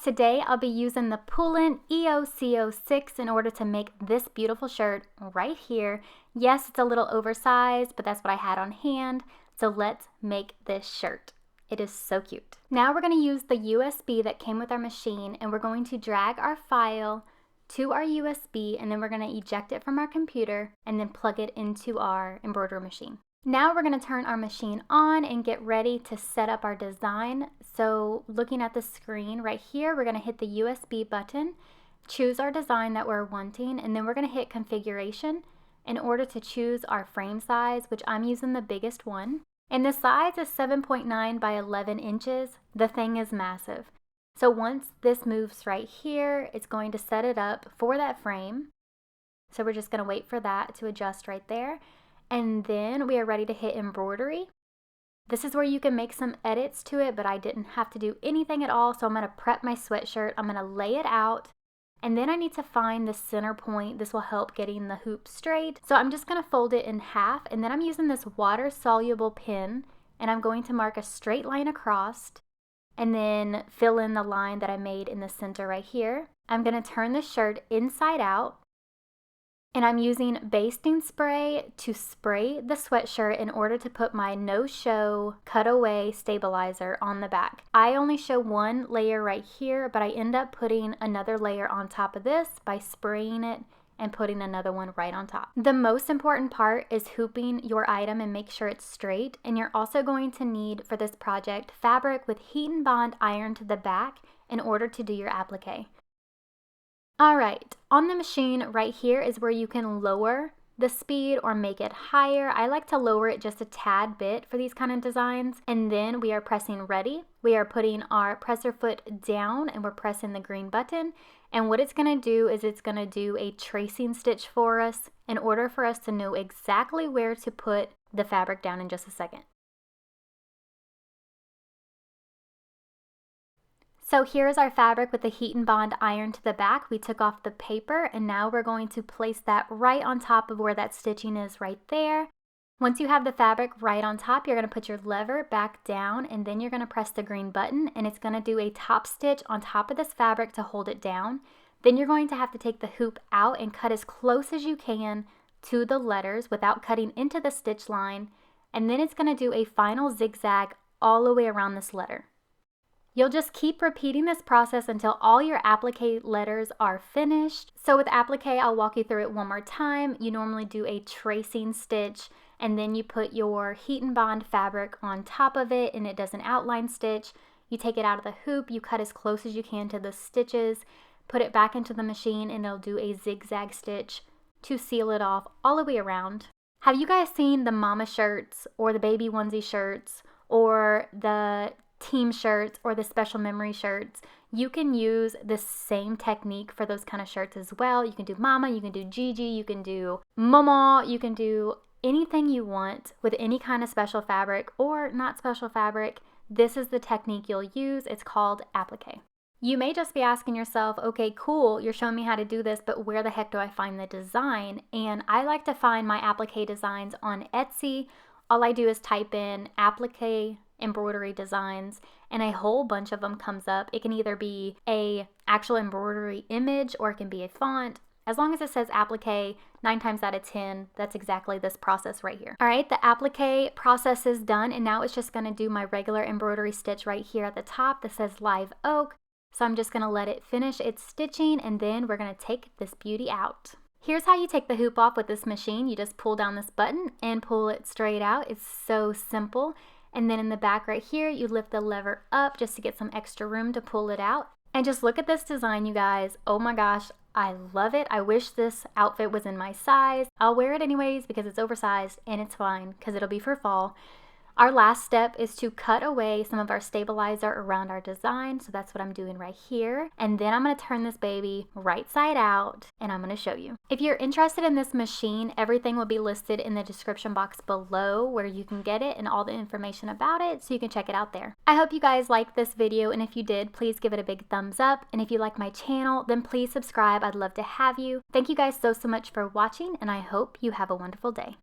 today I'll be using the Poolin EOC06 in order to make this beautiful shirt right here. Yes, it's a little oversized, but that's what I had on hand. So let's make this shirt. It is so cute. Now we're going to use the USB that came with our machine, and we're going to drag our file to our USB, and then we're going to eject it from our computer and then plug it into our embroidery machine. Now we're going to turn our machine on and get ready to set up our design. So looking at the screen right here, we're going to hit the USB button, choose our design that we're wanting, and then we're going to hit configuration in order to choose our frame size, which I'm using the biggest one. And the size is 7.9 by 11 inches. The thing is massive. So once this moves right here, it's going to set it up for that frame. So we're just going to wait for that to adjust right there. And then we are ready to hit embroidery. This is where you can make some edits to it, but I didn't have to do anything at all. So I'm going to prep my sweatshirt. I'm going to lay it out. And then I need to find the center point. This will help getting the hoop straight. So I'm just going to fold it in half. And then I'm using this water-soluble pen. And I'm going to mark a straight line across. And then fill in the line that I made in the center right here. I'm going to turn the shirt inside out. And I'm using basting spray to spray the sweatshirt in order to put my no-show cutaway stabilizer on the back. I only show one layer right here, but I end up putting another layer on top of this by spraying it and putting another one right on top. The most important part is hooping your item and make sure it's straight. And you're also going to need for this project fabric with heat and bond iron to the back in order to do your applique. Alright, on the machine right here is where you can lower the speed or make it higher. I like to lower it just a tad bit for these kind of designs. And then we are pressing ready. We are putting our presser foot down and we're pressing the green button. And what it's going to do is it's going to do a tracing stitch for us in order for us to know exactly where to put the fabric down in just a second. So here's our fabric with the heat and bond iron to the back. We took off the paper and now we're going to place that right on top of where that stitching is right there. Once you have the fabric right on top, you're going to put your lever back down and then you're going to press the green button and it's going to do a top stitch on top of this fabric to hold it down. Then you're going to have to take the hoop out and cut as close as you can to the letters without cutting into the stitch line. And then it's going to do a final zigzag all the way around this letter. You'll just keep repeating this process until all your applique letters are finished. So with applique, I'll walk you through it one more time. You normally do a tracing stitch and then you put your heat and bond fabric on top of it and it does an outline stitch. You take it out of the hoop, you cut as close as you can to the stitches, put it back into the machine and it'll do a zigzag stitch to seal it off all the way around. Have you guys seen the mama shirts or the baby onesie shirts or the team shirts or the special memory shirts? You can use the same technique for those kind of shirts as well. You can do mama, you can do Gigi, you can do mama, you can do anything you want with any kind of special fabric or not special fabric. This is the technique you'll use. It's called applique. You may just be asking yourself, okay, cool, you're showing me how to do this, but where the heck do I find the design? And I like to find my applique designs on Etsy. All I do is type in applique embroidery designs and a whole bunch of them comes up. It can either be a actual embroidery image or it can be a font. As long as it says applique, 9 times out of 10, that's exactly this process right here. All right, the applique process is done and now it's just going to do my regular embroidery stitch right here at the top that says live oak. So I'm just going to let it finish its stitching and then we're going to take this beauty out. Here's how you take the hoop off with this machine. You just pull down this button and pull it straight out. It's so simple. And then in the back right here, you lift the lever up just to get some extra room to pull it out. And just look at this design, you guys. Oh my gosh, I love it. I wish this outfit was in my size. I'll wear it anyways because it's oversized and it's fine because it'll be for fall. Our last step is to cut away some of our stabilizer around our design. So that's what I'm doing right here. And then I'm going to turn this baby right side out and I'm going to show you. If you're interested in this machine, everything will be listed in the description box below where you can get it and all the information about it so you can check it out there. I hope you guys liked this video and if you did, please give it a big thumbs up. And if you like my channel, then please subscribe. I'd love to have you. Thank you guys so much for watching and I hope you have a wonderful day.